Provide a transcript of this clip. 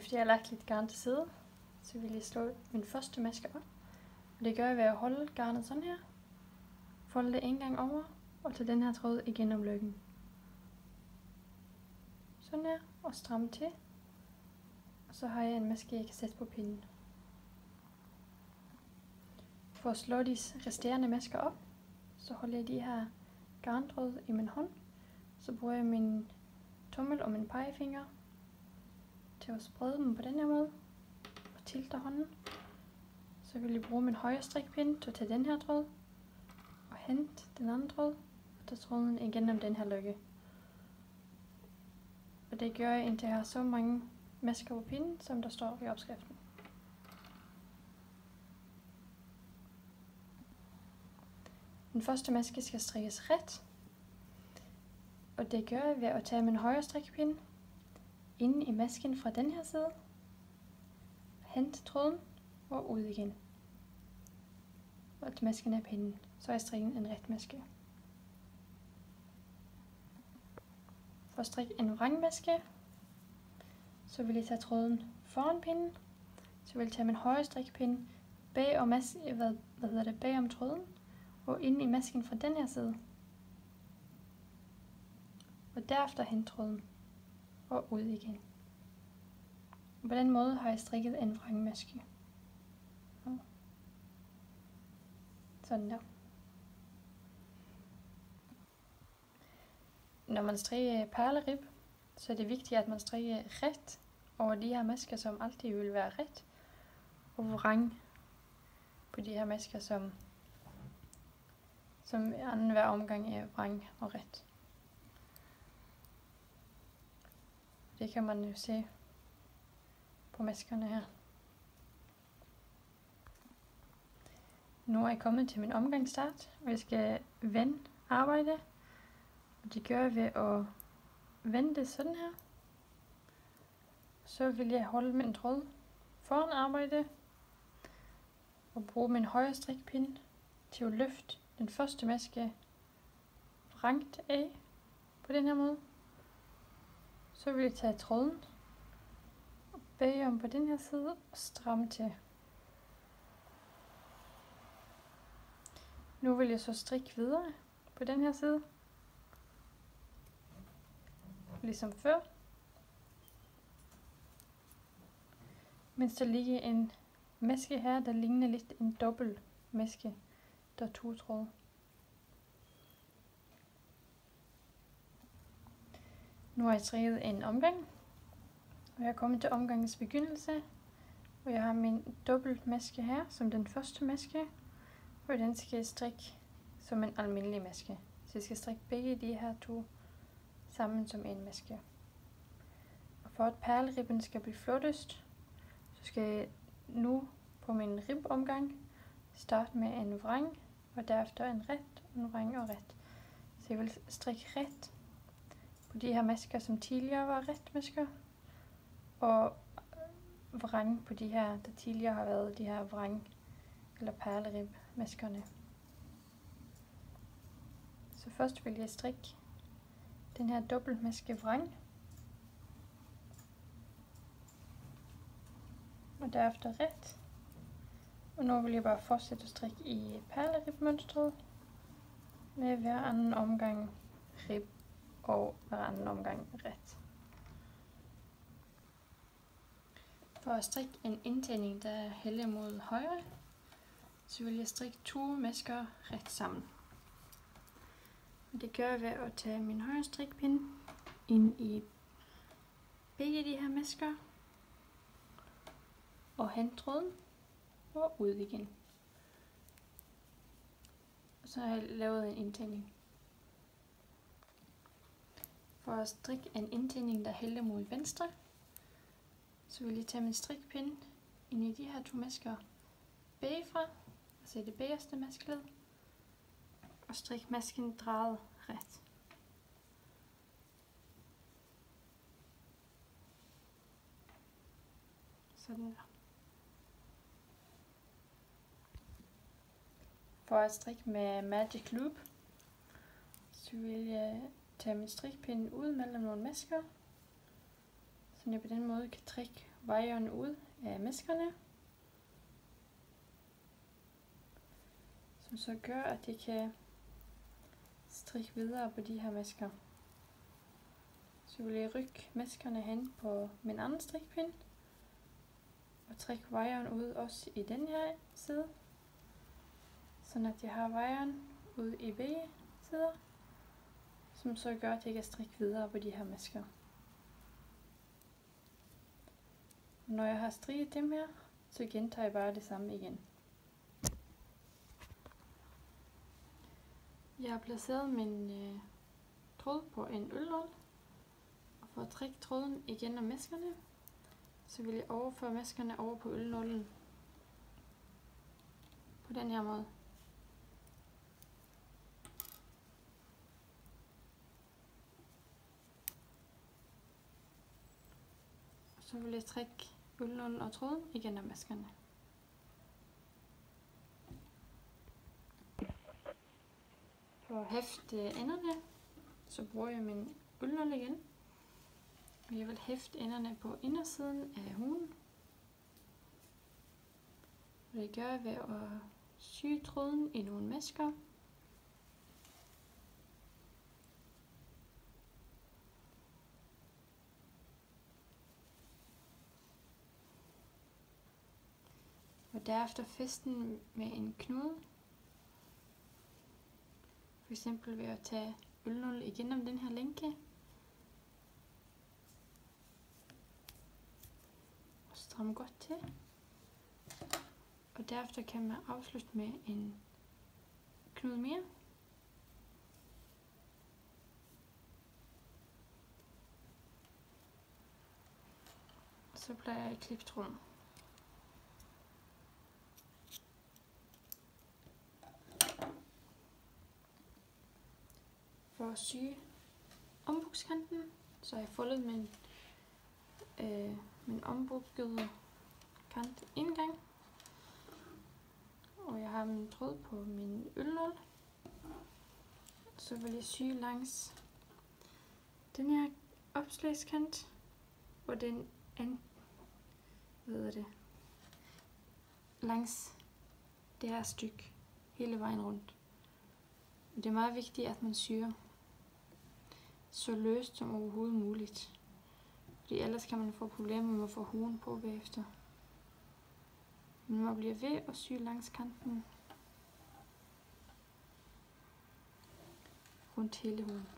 Efter jeg har lagt lidt garn til side, så vil jeg slå min første maske op. Og det gør jeg ved at holde garnet sådan her. Folde det en gang over, og tage den her tråd igennem løkken. Sådan her, og stramme til. Og så har jeg en maske, jeg kan sætte på pinden. For at slå de resterende masker op, så holder jeg de her garntråd i min hånd. Så bruger jeg min tommel og min pegefinger til at sprede dem på den her måde. Og tilter hånden. Så vil jeg bruge min højre strikpind til at tage den her tråd. Og hente den anden tråd. Og tage tråden igennem den her løkke. Og det gør jeg indtil jeg har så mange masker på pinden, som der står i opskriften. Den første maske skal strikkes ret. Og det gør jeg ved at tage min højre strikpind ind i masken fra den her side. Hente tråden og ud igen. Og til masken af pinden, så er jeg strikket en ret maske. For at strikke en vrangmaske, så vil jeg tage tråden foran pinden. Så vil jeg tage min højre strikpind bag om tråden og ind i masken fra den her side. Og derefter hente tråden og ud igen. Og på den måde har jeg strikket en vrangmaske. Sådan der. Når man strikker perlerib, så er det vigtigt, at man strikker ret over de her masker, som altid vil være ret, og vrang på de her masker, som anden hver omgang er vrang og ret. Det kan man jo se på maskerne her. Nu er jeg kommet til min omgangsstart, og jeg skal vende arbejde. Og det gør jeg ved at vende det sådan her. Så vil jeg holde min tråd foran arbejde og bruge min højre strikpind til at løfte den første maske vrangt af på den her måde. Så vil jeg tage tråden og bagom på den her side og stramme til. Nu vil jeg så strikke videre på den her side. Ligesom før. Mens der ligger en maske her, der ligner lidt en dobbelt maske. Der er 2 tråde. Nu har jeg strikket en omgang. Og jeg er kommet til omgangens begyndelse. Og jeg har min dobbelt maske her, som den første maske. Og den skal jeg strikke som en almindelig maske. Så jeg skal strikke begge de her 2 sammen som en maske. Og for at perleribben skal blive flottest, så skal jeg nu på min ribomgang starte med en vrang, og derefter en ret, en vrang og ret. Så jeg vil strikke ret på de her masker, som tidligere var ret masker, og vrang på de her, der tidligere har været de her vrang eller perlerib maskerne. Så først vil jeg strikke den her dobbeltmaske vrang, og derefter ret. Og nu vil jeg bare fortsætte at strikke i perleribmønstret med hver anden omgang rib og hver anden omgang ret. For at strikke en indtænding, der hælder mod højre, så vil jeg strikke 2 masker ret sammen. Og det gør jeg ved at tage min højre strikpind ind i begge de her masker og hente tråden og ud igen. Og så har jeg lavet en indtænding. For at strikke en indtænding, der hælder mod venstre, så vil jeg tage min strikpind ind i de her 2 masker bagfra, altså i det bagerste maskeled, og strikke masken drejet ret. Sådan der. For at strikke med Magic Loop, så vil jeg tage min strikpind ud mellem nogle masker, så jeg på den måde kan trække wirene ud af maskerne, som så gør, at jeg kan strikke videre på de her masker. Så vil jeg rykke maskerne hen på min anden strikpind og trække wiren ud også i den her side, sådan at jeg har wiren ud i begge sider, som så gør, at jeg kan strikke videre på de her masker. Når jeg har strikket dem her, så gentager jeg bare det samme igen. Jeg har placeret min tråd på en ølnål, og for at trække tråden igennem maskerne, så vil jeg overføre maskerne over på ølnålen på den her måde. Så vil jeg trække ølnålen og tråden igennem maskerne. For at hæfte enderne, så bruger jeg min ølnål igen. Jeg vil hæfte enderne på indersiden af hugen. Det gør jeg ved at sy tråden i nogle masker. Og derefter fæste den med en knude. For eksempel ved at tage ølnål igennem den her lænke. Og stramme godt til. Og derefter kan man afslutte med en knude mere. Så plejer jeg at klippe tråden. For at sy ombukskanten, så har jeg foldet min ombukkede kant en gang. Og jeg har min tråd på min ølnål. Så vil jeg sy langs den her opslagskant, og den langs det her stykke hele vejen rundt. Det er meget vigtigt, at man syr så løst som overhovedet muligt. Fordi ellers kan man få problemer med at få huen på bagefter. Men man bliver ved at sy langs kanten rundt hele huen.